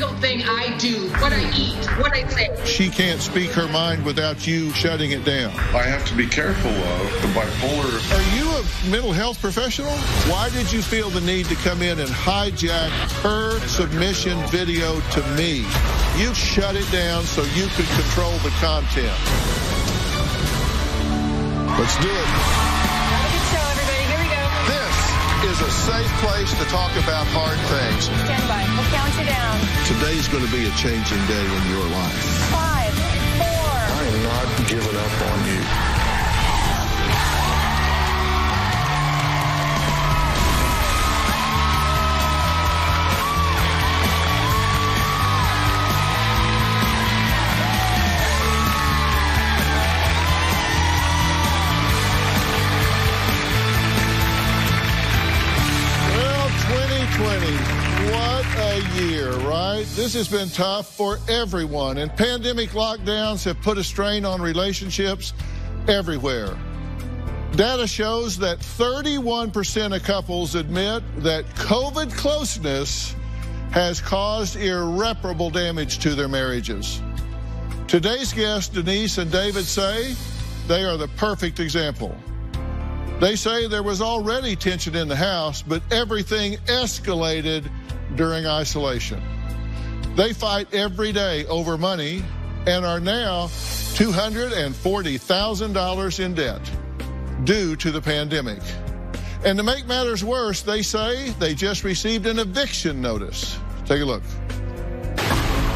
single thing I do, what I eat, what I say. She can't speak her mind without you shutting it down. I have to be careful of the bipolar. Are you a mental health professional? Why did you feel the need to come in and hijack her submission video to me? You shut it down so you could control the content. Let's do it. Have a good show, everybody. Here we go. This is a safe place to talk about hard things. Stand by. We'll count you down. Today's going to be a changing day in your life. 5, 4. I am not giving up on you. What a year, right? This has been tough for everyone, and pandemic lockdowns have put a strain on relationships everywhere. Data shows that 31% of couples admit that COVID closeness has caused irreparable damage to their marriages. Today's guests, Denise and David, say they are the perfect example. They say there was already tension in the house, but everything escalated during isolation. They fight every day over money and are now $240,000 in debt due to the pandemic. And to make matters worse, they say they just received an eviction notice. Take a look.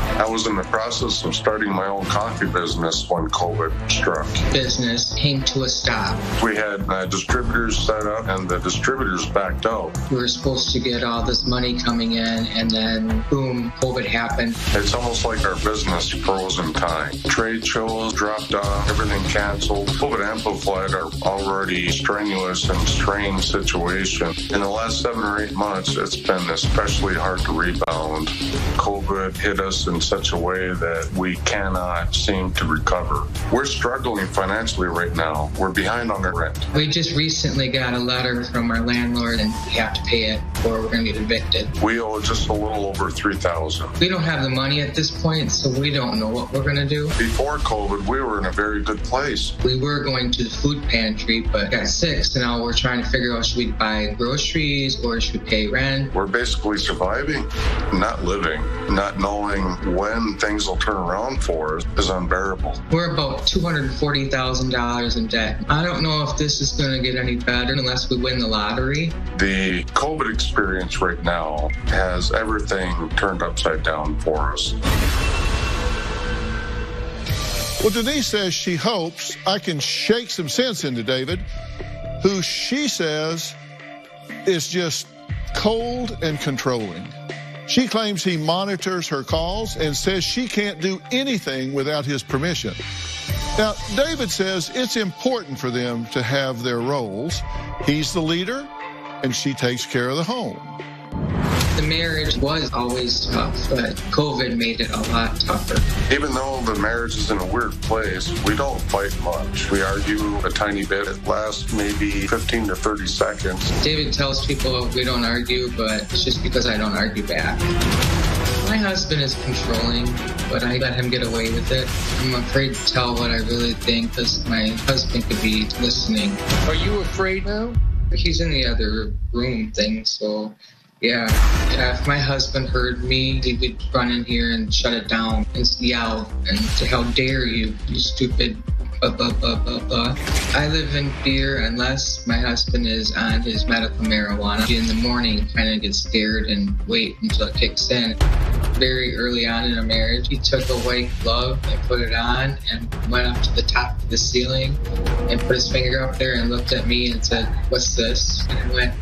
I was in the process of starting my own coffee business when COVID struck. Business came to a stop. We had distributors set up and the distributors backed out. We were supposed to get all this money coming in, and then boom, COVID happened. It's almost like our business froze in time. Trade shows dropped off, everything canceled. COVID amplified our already strenuous and strained situation. In the last 7 or 8 months, it's been especially hard to rebound. COVID hit us in such a way that we cannot seem to recover. We're struggling financially right now. We're behind on our rent. We just recently got a letter from our landlord, and we have to pay it or we're going to get evicted. We owe just a little over $3,000. We don't have the money at this point, so we don't know what we're going to do. Before COVID, we were in a very good place. We were going to the food pantry, but got sick, so now we're trying to figure out, should we buy groceries or should we pay rent? We're basically surviving, not living. Not knowing when things will turn around for us is unbearable. We're about $240,000 in debt. I don't know if this is going to get any better unless we win the lottery. The COVID experience right now has everything turned upside down for us. Well, Denise says she hopes I can shake some sense into David, who she says is just cold and controlling. She claims he monitors her calls and says she can't do anything without his permission. Now, David says it's important for them to have their roles. He's the leader, and she takes care of the home. The marriage was always tough, but COVID made it a lot tougher. Even though the marriage is in a weird place, we don't fight much. We argue a tiny bit. It lasts maybe 15 to 30 seconds. David tells people we don't argue, but it's just because I don't argue back. My husband is controlling, but I let him get away with it. I'm afraid to tell what I really think because my husband could be listening. Are you afraid now? He's in the other room thing, so... Yeah, if my husband heard me, he would run in here and shut it down and yell and say, "How dare you, you stupid blah, blah, blah, blah, blah." I live in fear unless my husband is on his medical marijuana. In the morning, kind of get scared and wait until it kicks in. Very early on in our marriage, he took a white glove and put it on and went up to the top of the ceiling and put his finger up there and looked at me and said, "What's this?" And I went,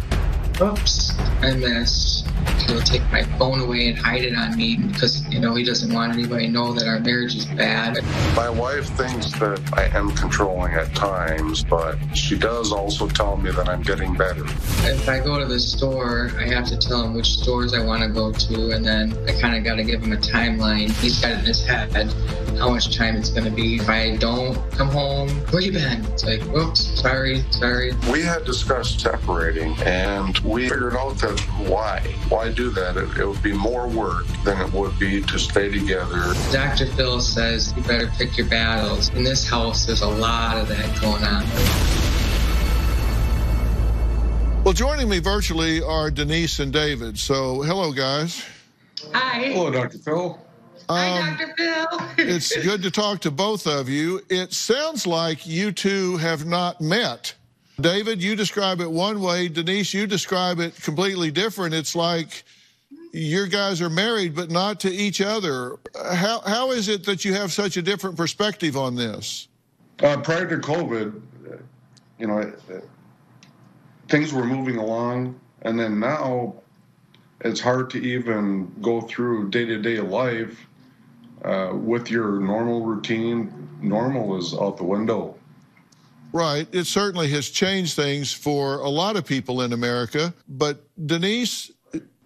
"Oops, I missed." He'll take my phone away and hide it on me because, he doesn't want anybody to know that our marriage is bad. My wife thinks that I am controlling at times, but she does also tell me that I'm getting better. If I go to the store, I have to tell him which stores I want to go to, and then I kind of got to give him a timeline. He's got it in his head. how much time it's going to be. If I don't come home, where you been? It's like, whoops, sorry. We had discussed separating, and we figured out that why do that? It would be more work than it would be to stay together. Dr. Phil says you better pick your battles. In this house, there's a lot of that going on. Well, joining me virtually are Denise and David. So, hello, guys. Hi. Hello, Dr. Phil. Hi, Dr. Phil. It's good to talk to both of you. It sounds like you two have not met. David, you describe it one way. Denise, you describe it completely different. It's like your guys are married, but not to each other. How is it that you have such a different perspective on this? Prior to COVID, things were moving along, and then now it's hard to even go through day-to-day life with your normal routine. Normal is out the window. Right. It certainly has changed things for a lot of people in America. But Denise,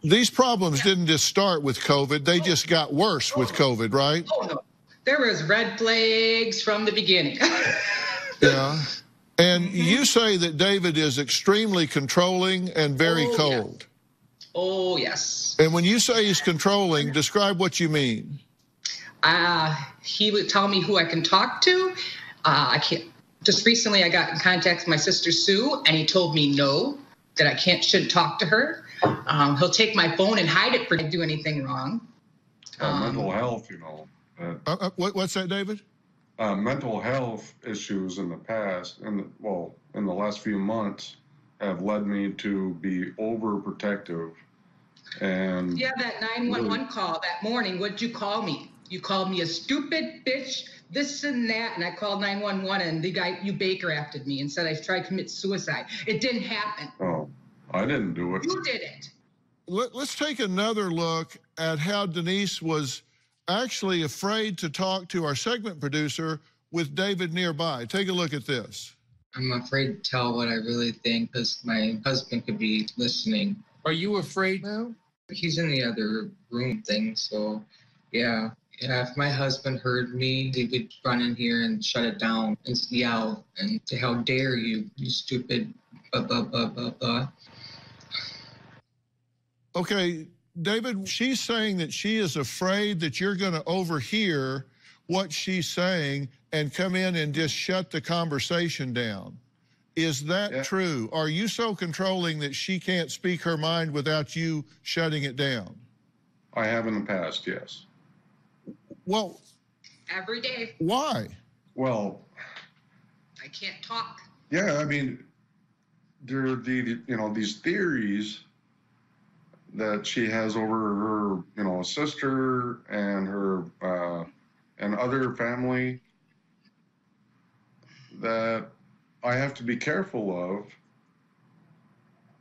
these problems didn't just start with COVID. They just got worse with COVID, right? Oh, no. There was red flags from the beginning. Yeah. And you say that David is extremely controlling and very cold. Yeah. Oh, yes. And when you say he's controlling, describe what you mean. He would tell me who I can talk to. I can't. Just recently, I got in contact with my sister Sue, and he told me no, that I shouldn't talk to her. He'll take my phone and hide it for me to do anything wrong. Mental health, What's that, David? Mental health issues in the past, in the last few months, have led me to be overprotective. And yeah, that 911 call that morning, what'd you call me? You called me a stupid bitch, this and that, and I called 911, and the guy, you Baker after me and said I tried to commit suicide. It didn't happen. Oh, I didn't do it. You did it. Let's take another look at how Denise was actually afraid to talk to our segment producer with David nearby. Take a look at this. I'm afraid to tell what I really think because my husband could be listening. Are you afraid now? He's in the other room thing, so yeah. Yeah, if my husband heard me, he would run in here and shut it down and yell and say, how dare you, you stupid, blah, blah, blah, blah, blah. Okay, David, she's saying that she is afraid that you're going to overhear what she's saying and come in and just shut the conversation down. Is that true? Are you so controlling that she can't speak her mind without you shutting it down? I have in the past, yes. Well, every day. Why? Well, I can't talk. Yeah, I mean, there are these theories that she has over her, sister and her and other family that I have to be careful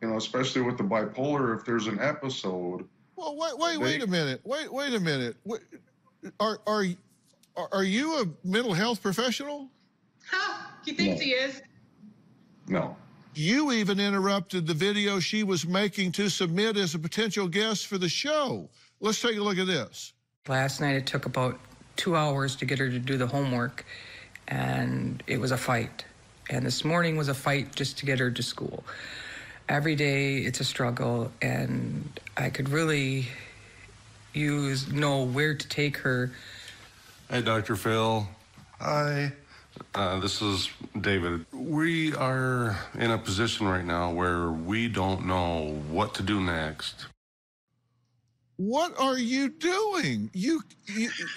of, especially with the bipolar. If there's an episode. Well, wait a minute. Wait a minute. Are you a mental health professional? He thinks he is. No. You even interrupted the video she was making to submit as a potential guest for the show. Let's take a look at this. Last night it took about 2 hours to get her to do the homework, and it was a fight. And this morning was a fight just to get her to school. Every day it's a struggle, and I could really know where to take her. Hey, Dr. Phil. Hi. This is David. We are in a position right now where we don't know what to do next. What are you doing?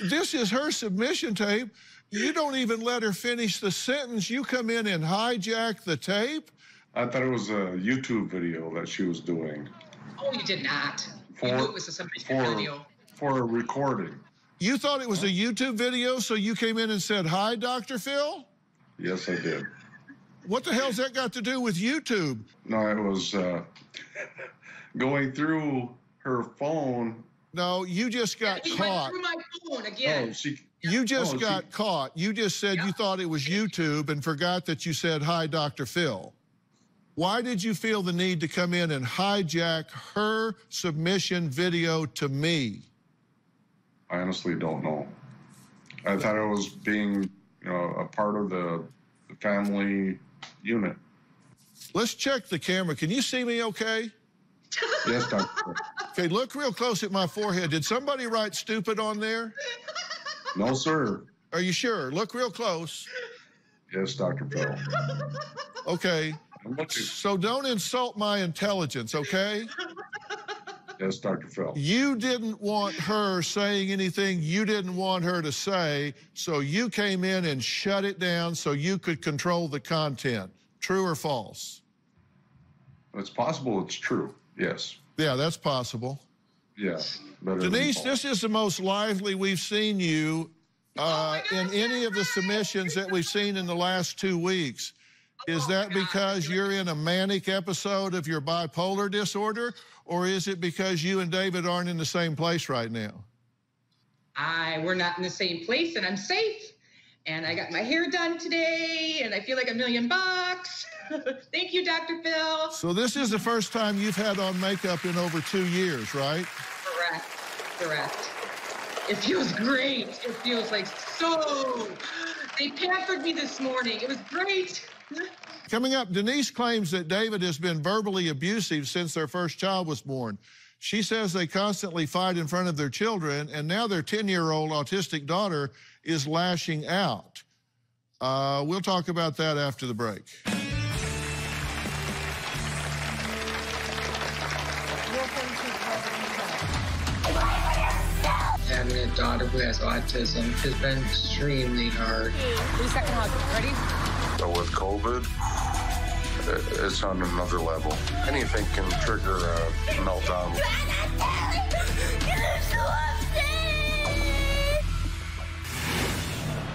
This is her submission tape. You don't even let her finish the sentence. You come in and hijack the tape? I thought it was a YouTube video that she was doing. Oh, you did not. You knew it was a submission video. For a recording. You thought it was a YouTube video, so you came in and said, hi, Dr. Phil? Yes, I did. What the hell's that got to do with YouTube? No, it was going through her phone. No, you just got caught. He went through my phone again. You just got caught. You just said you thought it was YouTube and forgot that you said, hi, Dr. Phil. Why did you feel the need to come in and hijack her submission video to me? I honestly don't know. I thought I was being, a part of the family unit. Let's check the camera. Can you see me okay? Yes, Dr. Okay, look real close at my forehead. Did somebody write stupid on there? No, sir. Are you sure? Look real close. Yes, Dr. Phil. Okay. I'm looking. So don't insult my intelligence, okay? Yes, Dr. Phil. You didn't want her saying anything you didn't want her to say, so you came in and shut it down so you could control the content. True or false? It's possible it's true. Yes. Yeah, that's possible. Yeah. Denise, this is the most lively we've seen you in any of the submissions that we've seen in the last 2 weeks. Is that because you're in a manic episode of your bipolar disorder, or is it because you and David aren't in the same place right now? We're not in the same place, and I'm safe. And I got my hair done today, and I feel like $1 million. Thank you, Dr. Phil. So this is the first time you've had on makeup in over 2 years, right? Correct. It feels great. It feels like so. They pampered me this morning. It was great. Coming up, Denise claims that David has been verbally abusive since their first child was born. She says they constantly fight in front of their children, and now their 10-year-old autistic daughter is lashing out. We'll talk about that after the break. Having a daughter who has autism has been extremely hard. 3-second hug. Ready? So with COVID, it's on another level. Anything can trigger a meltdown.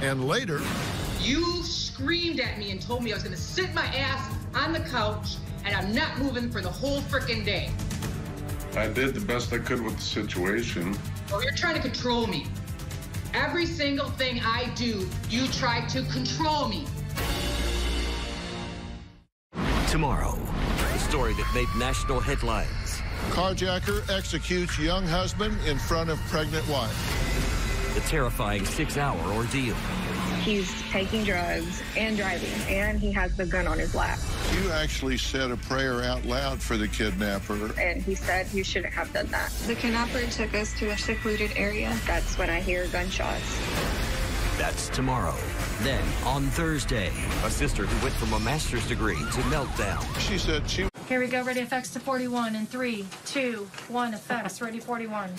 And later, You screamed at me and told me I was going to sit my ass on the couch, and I'm not moving for the whole frickin' day. I did the best I could with the situation. Well, you're trying to control me. Every single thing I do, you try to control me. Tomorrow, the story that made national headlines. carjacker executes young husband in front of pregnant wife. The terrifying 6-hour ordeal. He's taking drugs and driving, and he has the gun on his lap. You actually said a prayer out loud for the kidnapper. And he said you shouldn't have done that. The kidnapper took us to a secluded area. That's when I hear gunshots. That's tomorrow. Then, on Thursday, a sister who went from a master's degree to meltdown. She said she... Here we go, ready effects to 41 in 3, 2, 1, effects, ready 41.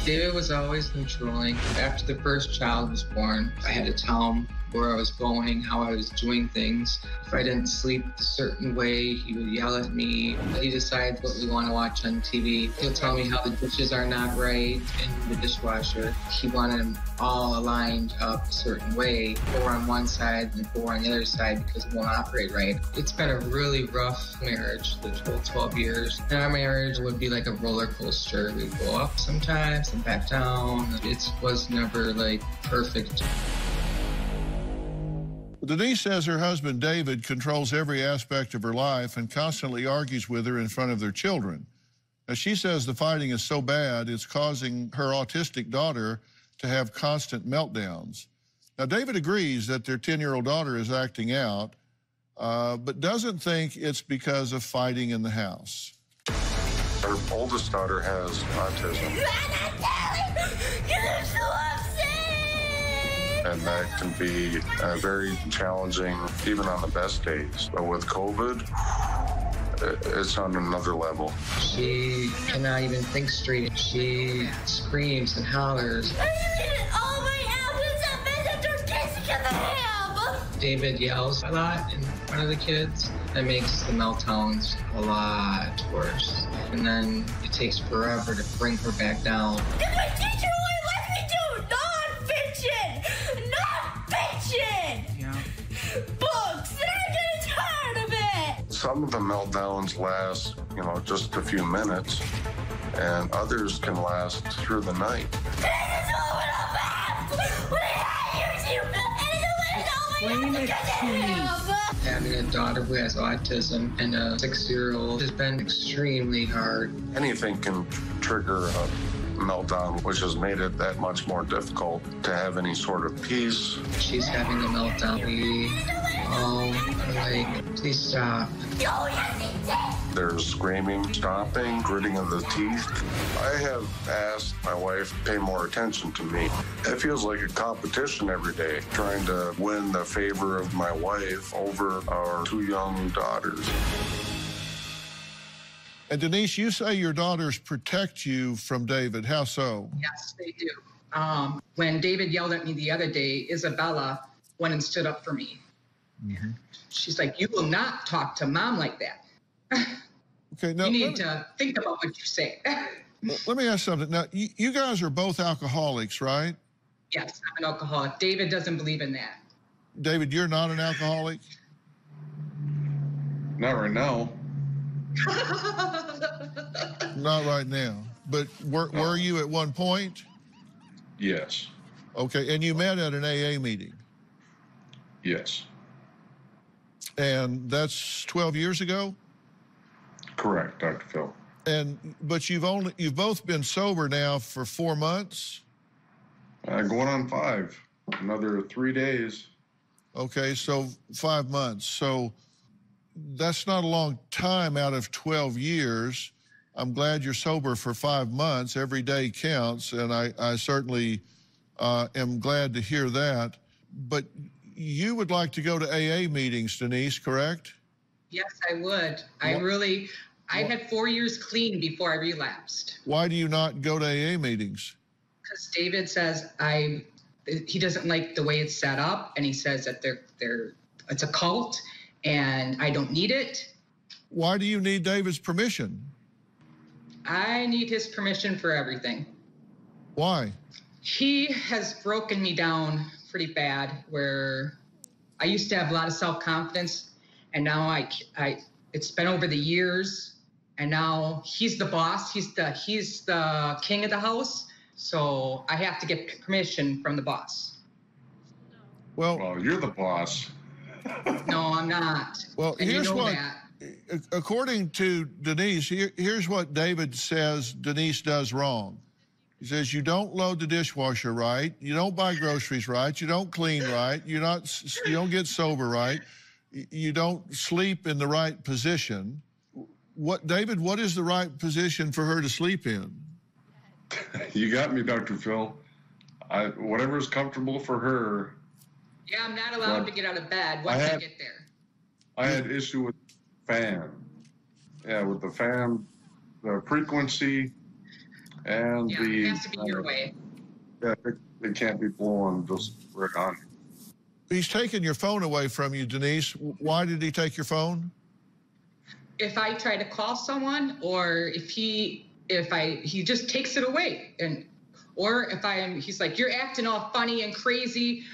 David was always controlling. After the first child was born, I had to tell him where I was going, how I was doing things. If I didn't sleep a certain way, he would yell at me. He decides what we want to watch on TV. He'll tell me how the dishes are not right in the dishwasher. He wanted them all aligned up a certain way, 4 on one side and 4 on the other side, because it won't operate right. It's been a really rough marriage, the whole 12 years. And our marriage would be like a roller coaster. We'd go up sometimes and back down. It was never like perfect. Denise says her husband, David, controls every aspect of her life and constantly argues with her in front of their children. Now, she says the fighting is so bad, it's causing her autistic daughter to have constant meltdowns. Now, David agrees that their 10-year-old daughter is acting out, but doesn't think it's because of fighting in the house. Our oldest daughter has autism. And that can be very challenging, even on the best days. But with COVID, it's on another level. She cannot even think straight. She screams and hollers. David yells a lot in front of the kids. That makes the meltdowns a lot worse. And then it takes forever to bring her back down. My teacher only lets me do non-fiction! Non-fiction! Yeah. Books! And I'm getting tired of it! Some of the meltdowns last, just a few minutes, and others can last through the night. Having a daughter who has autism and a 6-year-old has been extremely hard. Anything can trigger a meltdown, which has made it that much more difficult to have any sort of peace. She's having a meltdown. We all are like, please stop. There's screaming, stomping, gritting of the teeth. I have asked my wife to pay more attention to me. It feels like a competition every day, trying to win the favor of my wife over our 2 young daughters. And Denise, you say your daughters protect you from David. How so? Yes, they do. When David yelled at me the other day, Isabella went and stood up for me. Mm-hmm. She's like, you will not talk to mom like that. Okay, now, you need to think about what you say. Let me ask something. Now, you guys are both alcoholics, right? Yes, I'm an alcoholic. David doesn't believe in that. David, you're not an alcoholic? Not right now. Not right now. But were you at one point? Yes. Okay, and you met at an AA meeting? Yes. And that's 12 years ago? Correct, Dr. Phil. But you've both been sober now for 4 months? Going on 5. Another 3 days. Okay, so 5 months. So that's not a long time out of 12 years. I'm glad you're sober for 5 months. Every day counts, and I certainly am glad to hear that. But you would like to go to AA meetings, Denise, correct? Yes, I would. I had 4 years clean before I relapsed. Why do you not go to AA meetings? Because David says he doesn't like the way it's set up, and he says that it's a cult, and I don't need it. Why do you need David's permission? I need his permission for everything. Why? He has broken me down pretty bad, where I used to have a lot of self-confidence, and now it's been over the years, and now he's the boss. He's the king of the house. So I have to get permission from the boss. Well, you're the boss. No, I'm not. Well, and here's what, that. According to Denise, here's what David says Denise does wrong. He says, you don't load the dishwasher right. You don't buy groceries right. You don't clean right. You don't get sober right. You don't sleep in the right position. David, what is the right position for her to sleep in? You got me, Dr. Phil. Whatever's comfortable for her. Yeah, I'm not allowed to get out of bed once I get there. I had issue with the fan. Yeah, with the fan, the frequency, and it has to be your way. Yeah, it can't be blowing just right on. He's taken your phone away from you, Denise. Why did he take your phone? If I try to call someone, or if he just takes it away, or he's like, you're acting all funny and crazy,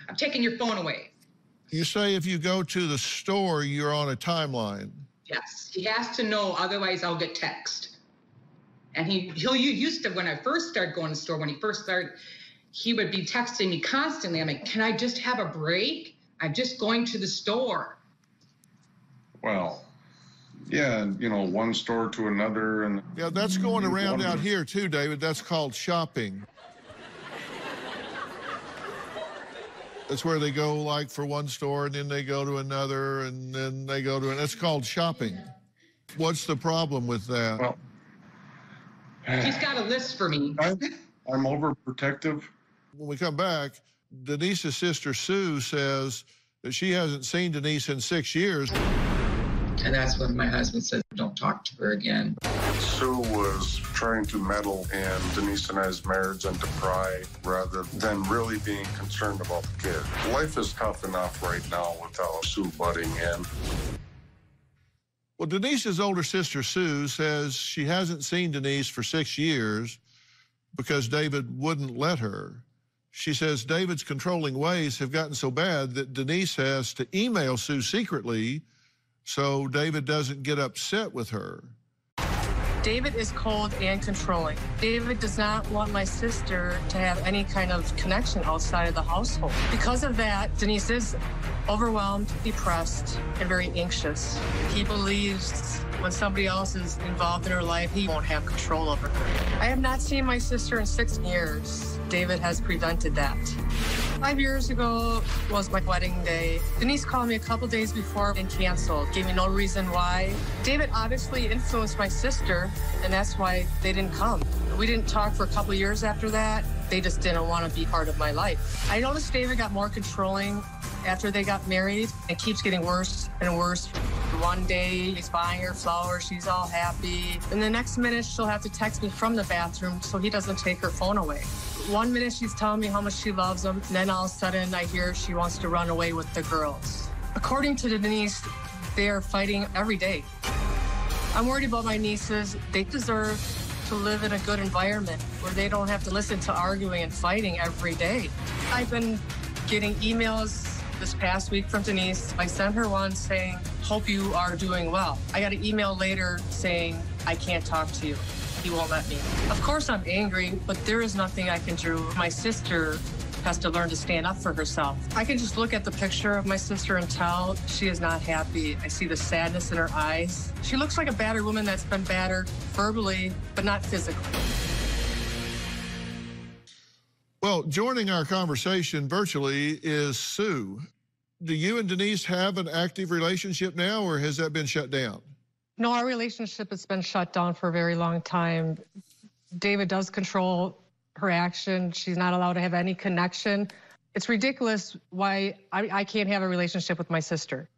I'm taking your phone away. You say if you go to the store, you're on a timeline. Yes, he has to know, otherwise I'll get text. And he used to, when I first started going to the store, he would be texting me constantly. I'm like, can I just have a break? I'm just going to the store. Well, yeah, one store to another. And yeah, that's going around out here too, David. That's called shopping. That's where they go like for one store and then they go to another and then they go to another. That's called shopping. What's the problem with that? Well, he's got a list for me. I'm overprotective. When we come back, Denise's sister Sue says that she hasn't seen Denise in 6 years. And that's when my husband said, don't talk to her again. Sue was trying to meddle in Denise and I's marriage and to pry rather than really being concerned about the kid. Life is tough enough right now without Sue butting in. Well, Denise's older sister Sue says she hasn't seen Denise for 6 years because David wouldn't let her. She says David's controlling ways have gotten so bad that Denise has to email Sue secretly so David doesn't get upset with her. David is cold and controlling. David does not want my sister to have any kind of connection outside of the household. Because of that, Denise is overwhelmed, depressed, and very anxious. He believes when somebody else is involved in her life, he won't have control over her. I have not seen my sister in 6 years. David has prevented that. 5 years ago was my wedding day. Denise called me a couple days before and canceled, gave me no reason why. David obviously influenced my sister, and that's why they didn't come. We didn't talk for a couple years after that. They just didn't want to be part of my life. I noticed David got more controlling after they got married. It keeps getting worse and worse. One day he's buying her flowers, she's all happy. And the next minute she'll have to text me from the bathroom so he doesn't take her phone away. 1 minute she's telling me how much she loves him, and then all of a sudden I hear she wants to run away with the girls. According to Denise, they are fighting every day. I'm worried about my nieces. They deserve to live in a good environment where they don't have to listen to arguing and fighting every day. I've been getting emails this past week from Denise. I sent her one saying, hope you are doing well. I got an email later saying, I can't talk to you. He won't let me. Of course I'm angry, but there is nothing I can do. My sister has to learn to stand up for herself. I can just look at the picture of my sister and tell she is not happy. I see the sadness in her eyes. She looks like a battered woman that's been battered verbally, but not physically. Well, joining our conversation virtually is Sue. Do you and Denise have an active relationship now, or has that been shut down? No, our relationship has been shut down for a very long time. David does control her action. She's not allowed to have any connection. It's ridiculous why I can't have a relationship with my sister.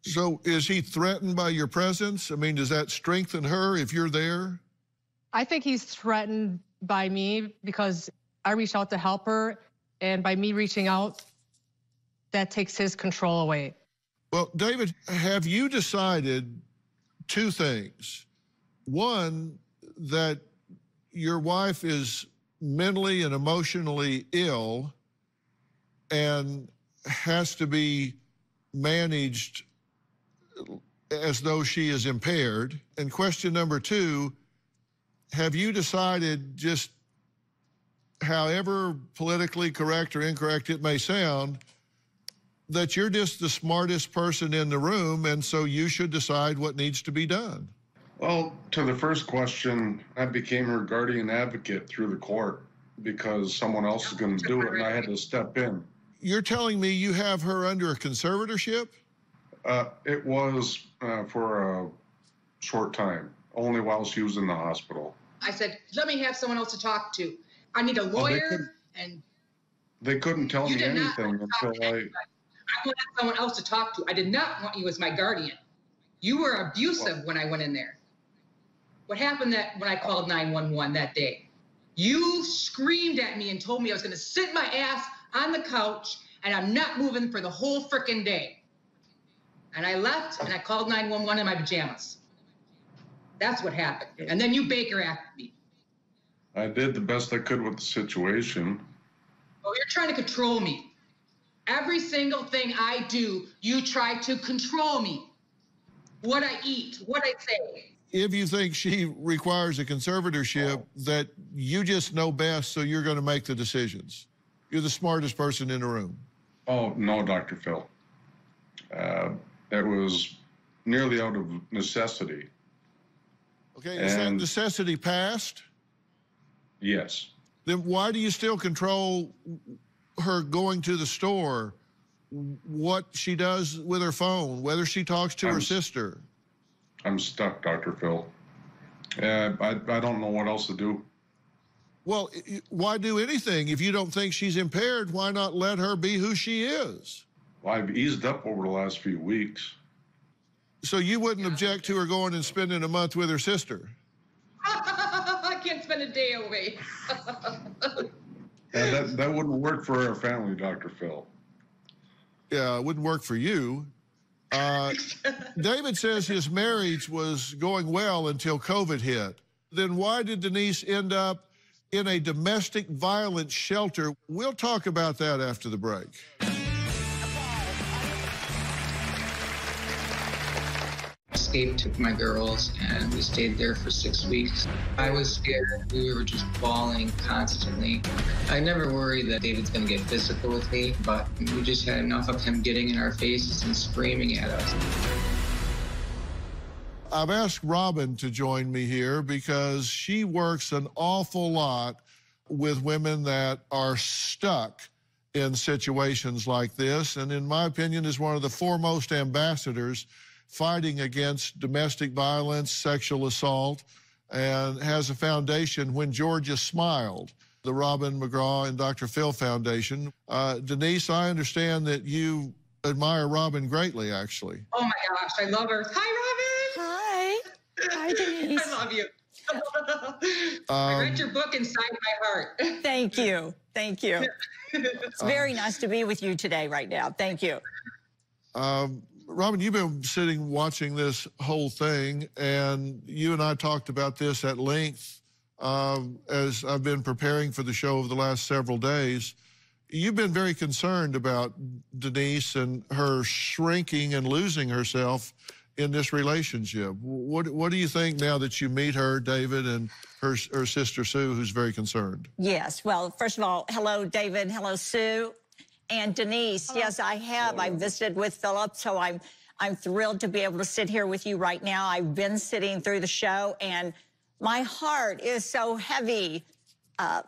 So is he threatened by your presence? I mean, does that strengthen her if you're there? I think he's threatened by me because I reach out to help her, and by me reaching out, that takes his control away. Well, David, have you decided two things? One, that your wife is mentally and emotionally ill and has to be managed as though she is impaired. And question number two, have you decided, just however politically correct or incorrect it may sound, that you're just the smartest person in the room, and so you should decide what needs to be done? Well, to the first question, I became her guardian advocate through the court because someone else is going to do it, and I had to step in. You're telling me you have her under a conservatorship? It was for a short time, only while she was in the hospital. I said, let me have someone else to talk to. I need a lawyer, and they couldn't tell me anything until I wanted someone else to talk to. I did not want you as my guardian. You were abusive when I went in there. What happened that when I called 911 that day? You screamed at me and told me I was going to sit my ass on the couch and I'm not moving for the whole frickin' day. And I left and I called 911 in my pajamas. That's what happened. And then you Baker acted me. I did the best I could with the situation. Oh, you're trying to control me. Every single thing I do, you try to control me. What I eat, what I say. If you think she requires a conservatorship, that you just know best, so you're going to make the decisions. You're the smartest person in the room. Oh, no, Dr. Phil. It was nearly out of necessity. Okay, is that necessity passed? Yes. Then why do you still control her going to the store, what she does with her phone, whether she talks to her sister? I'm stuck, Dr. Phil. I don't know what else to do. Well, why do anything? If you don't think she's impaired, why not let her be who she is? Well, I've eased up over the last few weeks. So you wouldn't object to her going and spending a month with her sister? I can't spend a day away. That wouldn't work for our family, Dr. Phil. Yeah, it wouldn't work for you. David says his marriage was going well until COVID hit. Then why did Denise end up in a domestic violence shelter? We'll talk about that after the break. Escaped, took my girls, and we stayed there for 6 weeks. I was scared. We were just bawling constantly. I never worried that David's going to get physical with me, but we just had enough of him getting in our faces and screaming at us. I've asked Robin to join me here because she works an awful lot with women that are stuck in situations like this, and in my opinion is one of the foremost ambassadors fighting against domestic violence, sexual assault, and has a foundation, When Georgia Smiled, the Robin McGraw and Dr. Phil Foundation. Denise, I understand that you admire Robin greatly, actually. Oh my gosh, I love her. Hi, Robin. Hi. Hi, Denise. I love you. I read your book inside my heart. Thank you. Thank you. It's very nice to be with you today, right now. Thank you. Robin, you've been sitting watching this whole thing, and you and I talked about this at length as I've been preparing for the show over the last several days. You've been very concerned about Denise and her shrinking and losing herself in this relationship. What do you think now that you meet her, David, and her sister Sue, who's very concerned? Yes. Well, first of all, hello, David. Hello, Sue. And Denise, yes, I have. I visited with Philip, so I'm thrilled to be able to sit here with you right now. I've been sitting through the show, and my heart is so heavy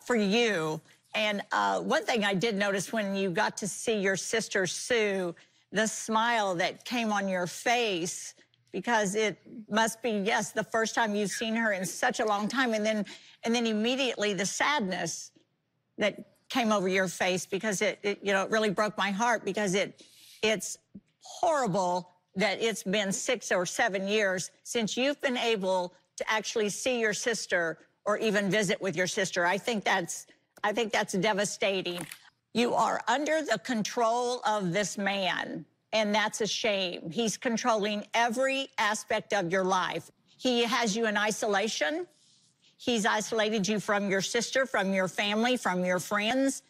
for you. And one thing I did notice when you got to see your sister Sue, the smile that came on your face, because it must be, yes, the first time you've seen her in such a long time, and then immediately the sadness that came over your face, because it really broke my heart, because it's horrible that it's been 6 or 7 years since you've been able to actually see your sister or even visit with your sister. I think that's devastating. You are under the control of this man, and that's a shame. He's controlling every aspect of your life. He has you in isolation. He's isolated you from your sister, from your family, from your friends,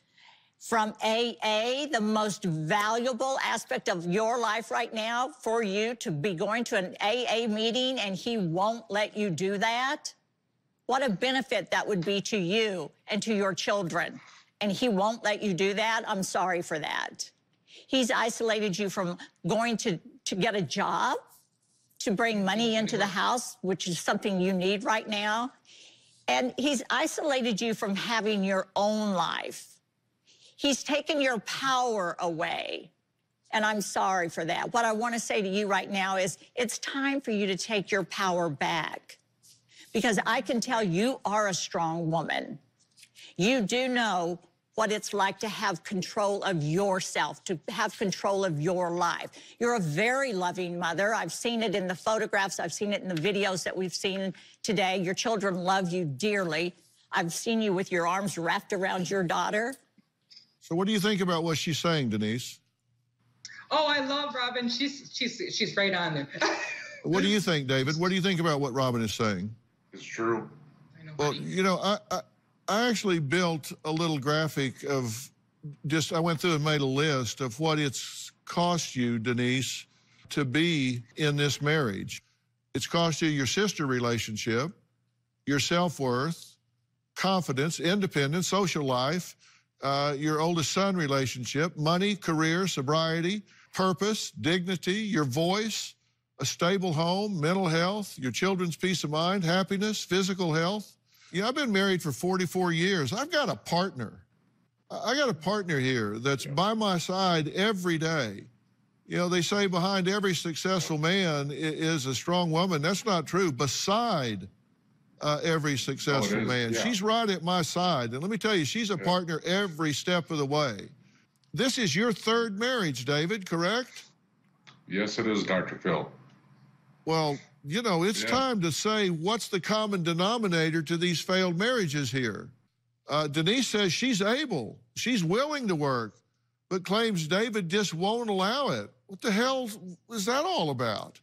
from AA, the most valuable aspect of your life right now for you to be going to an AA meeting, and he won't let you do that. What a benefit that would be to you and to your children. And he won't let you do that. I'm sorry for that. He's isolated you from going to get a job, to bring money into the house, which is something you need right now. And he's isolated you from having your own life. He's taken your power away. And I'm sorry for that. What I want to say to you right now is it's time for you to take your power back. Because I can tell you are a strong woman. You do know what it's like to have control of yourself, to have control of your life. You're a very loving mother. I've seen it in the photographs. I've seen it in the videos that we've seen today. Your children love you dearly. I've seen you with your arms wrapped around your daughter. So what do you think about what she's saying, Denise? Oh, I love Robin. She's right on there. What do you think, David? What do you think about what Robin is saying? It's true. Well, you know, I actually built a little graphic of I went through and made a list of what it's cost you, Denise, to be in this marriage. It's cost you your sister relationship, your self-worth, confidence, independence, social life, your oldest son relationship, money, career, sobriety, purpose, dignity, your voice, a stable home, mental health, your children's peace of mind, happiness, physical health. Yeah, I've been married for 44 years. I've got a partner. I got a partner here that's by my side every day. You know, they say behind every successful man is a strong woman. That's not true. Beside every successful man. Yeah. She's right at my side. And let me tell you, she's a partner every step of the way. This is your third marriage, David, correct? Yes, it is, Dr. Phil. Well, you know, it's time to say what's the common denominator to these failed marriages here. Denise says she's able, she's willing to work, but claims David just won't allow it. What the hell is that all about?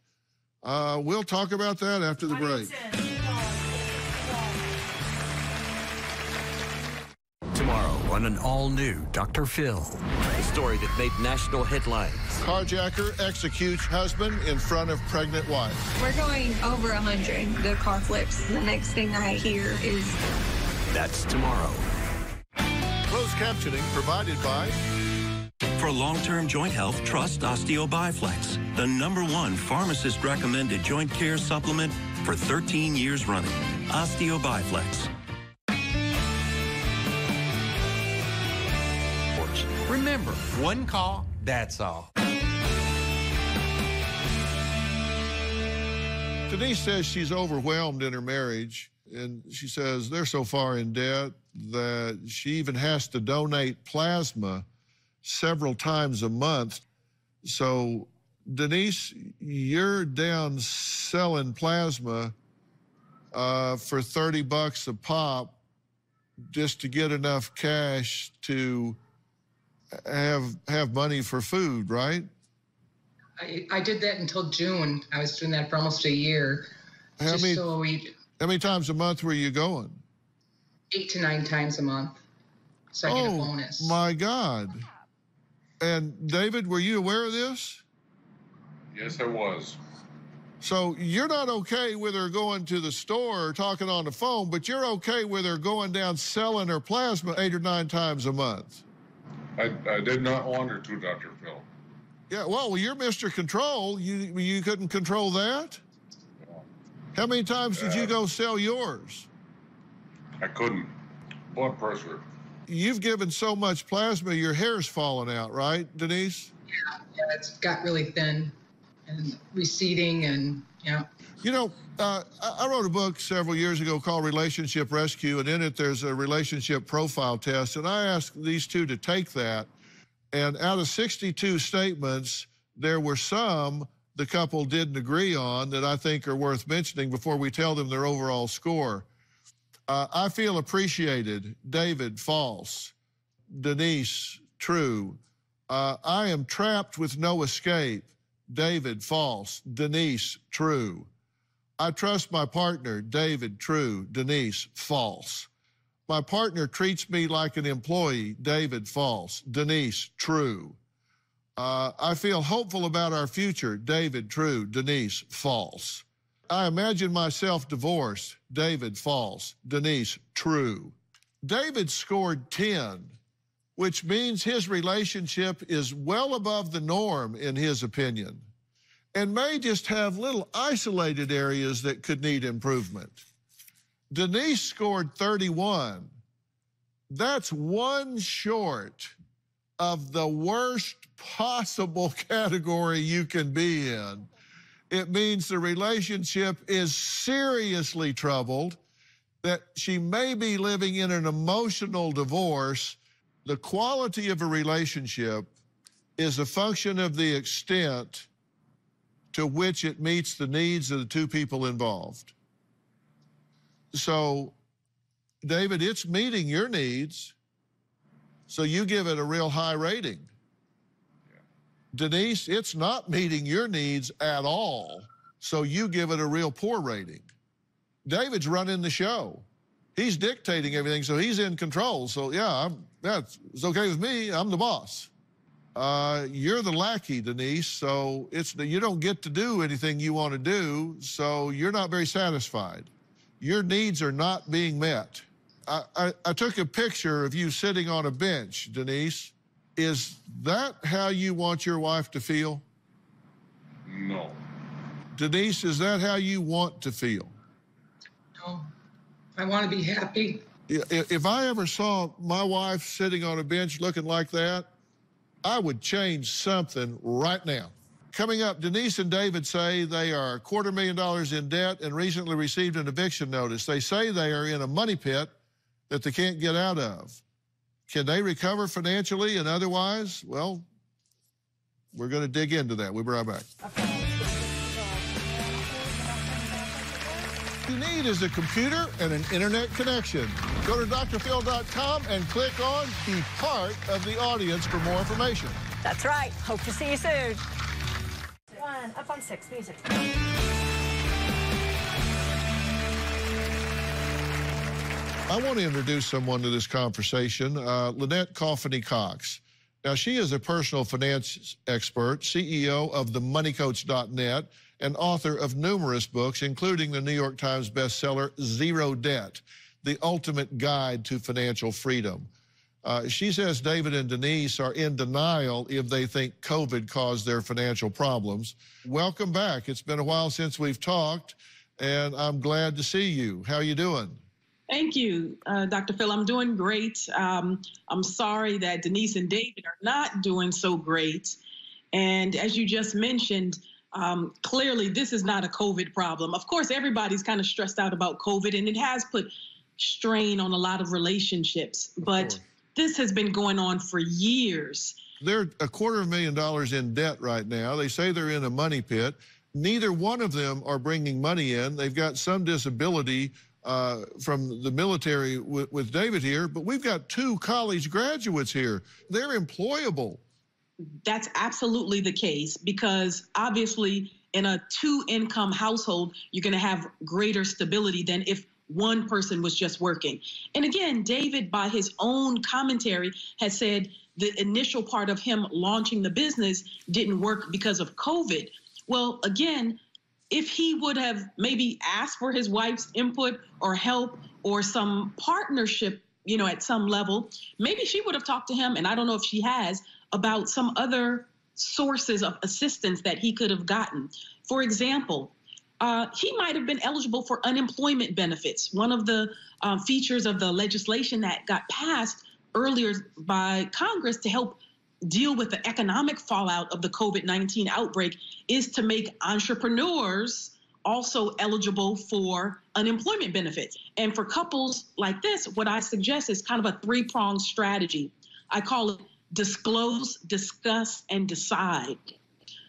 We'll talk about that after the break. Tomorrow on an all-new Dr. Phil. The story that made national headlines. Carjacker executes husband in front of pregnant wife. We're going over 100. The car flips. The next thing I hear is... That's tomorrow. Closed captioning provided by For long-term joint health, trust OsteoBiFlex, the #1 pharmacist-recommended joint care supplement for 13 years running. OsteoBiFlex. Remember, one call, that's all. Denise says she's overwhelmed in her marriage, and she says they're so far in debt that she even has to donate plasma several times a month. So, Denise, you're down selling plasma for $30 a pop just to get enough cash to have money for food, right? I did that until June. I was doing that for almost a year. How many times a month were you going? 8 to 9 times a month. So I get a bonus. My God. And David, were you aware of this? Yes, I was. So you're not okay with her going to the store or talking on the phone, but you're okay with her going down selling her plasma 8 or 9 times a month? I did not want her to, Dr. Phil. Yeah, well, you're Mr. Control. You couldn't control that? How many times did you go sell yours? I couldn't. Blood pressure. You've given so much plasma, your hair's falling out, right, Denise? Yeah, it's got really thin and receding and, yeah. You know, I wrote a book several years ago called Relationship Rescue, and in it there's a relationship profile test, and I asked these two to take that, and out of 62 statements, there were some the couple didn't agree on that I think are worth mentioning before we tell them their overall score. I feel appreciated. David, false. Denise, true. I am trapped with no escape. David, false. Denise, true. I trust my partner. David, true. Denise, false. My partner treats me like an employee. David, false. Denise, true. I feel hopeful about our future. David, true. Denise, false. I imagine myself divorced. David, false. Denise, true. David scored 10, which means his relationship is well above the norm in his opinion, and may just have little isolated areas that could need improvement. Denise scored 31. That's one short of the worst possible category you can be in. It means the relationship is seriously troubled, that she may be living in an emotional divorce. The quality of a relationship is a function of the extent to which it meets the needs of the two people involved. So, David, it's meeting your needs, so you give it a real high rating. Denise, it's not meeting your needs at all, so you give it a real poor rating. David's running the show. He's dictating everything, so he's in control. So, yeah, it's okay with me. I'm the boss. You're the lackey, Denise, so you don't get to do anything you want to do, so you're not very satisfied. Your needs are not being met. I took a picture of you sitting on a bench, Denise. Is that how you want your wife to feel? No. Denise, is that how you want to feel? No. I want to be happy. If I ever saw my wife sitting on a bench looking like that, I would change something right now. Coming up, Denise and David say they are $250,000 in debt and recently received an eviction notice. They say they are in a money pit that they can't get out of. Can they recover financially and otherwise? Well, we're going to dig into that. We'll be right back. What you need is a computer and an internet connection. Go to drphil.com and click on Be Part of the Audience for more information. That's right. Hope to see you soon. 1, up on 6, music. I want to introduce someone to this conversation, Lynette Coffany Cox. Now, she is a personal finance expert, CEO of themoneycoach.net, and author of numerous books, including the New York Times bestseller, Zero Debt, The Ultimate Guide to Financial Freedom. She says David and Denise are in denial if they think COVID caused their financial problems. Welcome back. It's been a while since we've talked, and I'm glad to see you. How you doing? Thank you, Dr. Phil. I'm doing great. I'm sorry that Denise and David are not doing so great. And as you just mentioned, clearly this is not a COVID problem. Of course, everybody's kind of stressed out about COVID, and it has put strain on a lot of relationships. But this has been going on for years. They're $250,000 in debt right now. They say they're in a money pit. Neither one of them are bringing money in. They've got some disability from the military with David here, but we've got 2 college graduates here. They're employable. That's absolutely the case, because obviously in a 2-income household, you're going to have greater stability than if one person was just working. And again, David, by his own commentary, has said the initial part of him launching the business didn't work because of COVID. Well, again, if he would have maybe asked for his wife's input or help or some partnership, you know, at some level, maybe she would have talked to him, and I don't know if she has, about some other sources of assistance that he could have gotten. For example, he might have been eligible for unemployment benefits. One of the features of the legislation that got passed earlier by Congress to help deal with the economic fallout of the COVID-19 outbreak is to make entrepreneurs also eligible for unemployment benefits. And for couples like this, what I suggest is kind of a 3-pronged strategy. I call it disclose, discuss, and decide.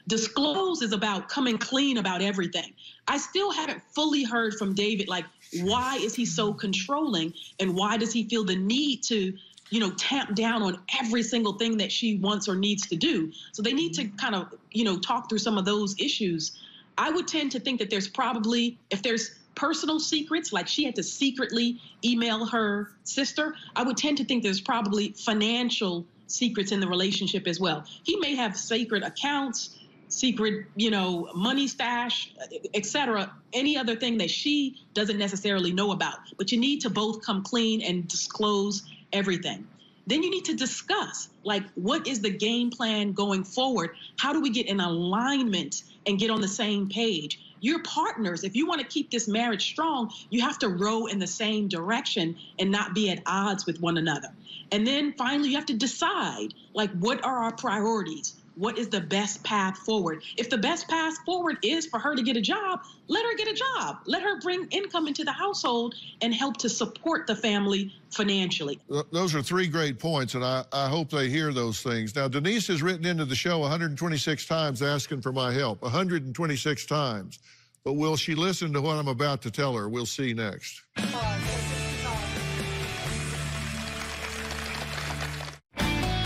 Disclose is about coming clean about everything. I still haven't fully heard from David, like, why is he so controlling, and why does he feel the need to, you know, tamp down on every single thing that she wants or needs to do? So they need to kind of, you know, talk through some of those issues. I would tend to think that there's probably, if there's personal secrets, like she had to secretly email her sister, I would tend to think there's probably financial secrets in the relationship as well. He may have secret accounts, secret, you know, money stash, etc., any other thing that she doesn't necessarily know about. But you need to both come clean and disclose everything. Then you need to discuss, like, what is the game plan going forward? How do we get in alignment and get on the same page? You're partners. If you want to keep this marriage strong, you have to row in the same direction and not be at odds with one another. And then finally, you have to decide, like, what are our priorities? What is the best path forward? If the best path forward is for her to get a job, let her get a job. Let her bring income into the household and help to support the family financially. Those are 3 great points, and I hope they hear those things. Now, Denise has written into the show 126 times asking for my help, 126 times. But will she listen to what I'm about to tell her? We'll see next.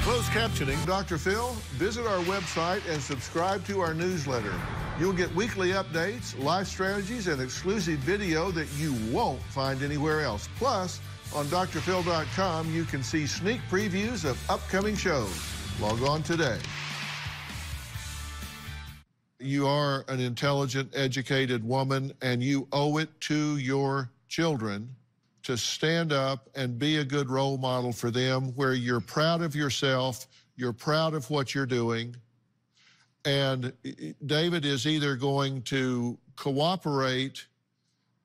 Closed captioning, Dr. Phil. Visit our website and subscribe to our newsletter. You'll get weekly updates, life strategies, and exclusive video that you won't find anywhere else. Plus, on drphil.com, you can see sneak previews of upcoming shows. Log on today. You are an intelligent, educated woman, and you owe it to your children to stand up and be a good role model for them, where you're proud of yourself, you're proud of what you're doing. And David is either going to cooperate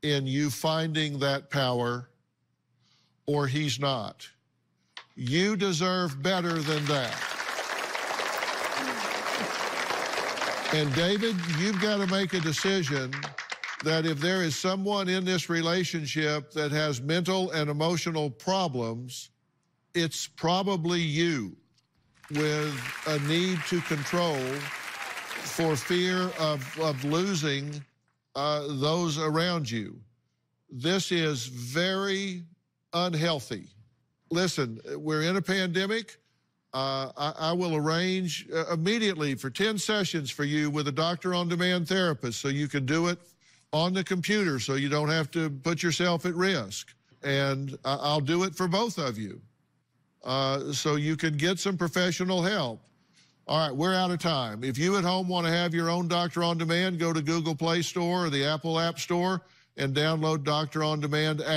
in you finding that power, or he's not. You deserve better than that. And David, you've got to make a decision that if there is someone in this relationship that has mental and emotional problems, it's probably you, with a need to control for fear of losing those around you. This is very unhealthy. Listen, we're in a pandemic. I will arrange immediately for 10 sessions for you with a doctor-on-demand therapist, so you can do it on the computer so you don't have to put yourself at risk. And I'll do it for both of you so you can get some professional help. All right, we're out of time. If you at home want to have your own Doctor On Demand, go to Google Play Store or the Apple App Store and download Doctor On Demand app.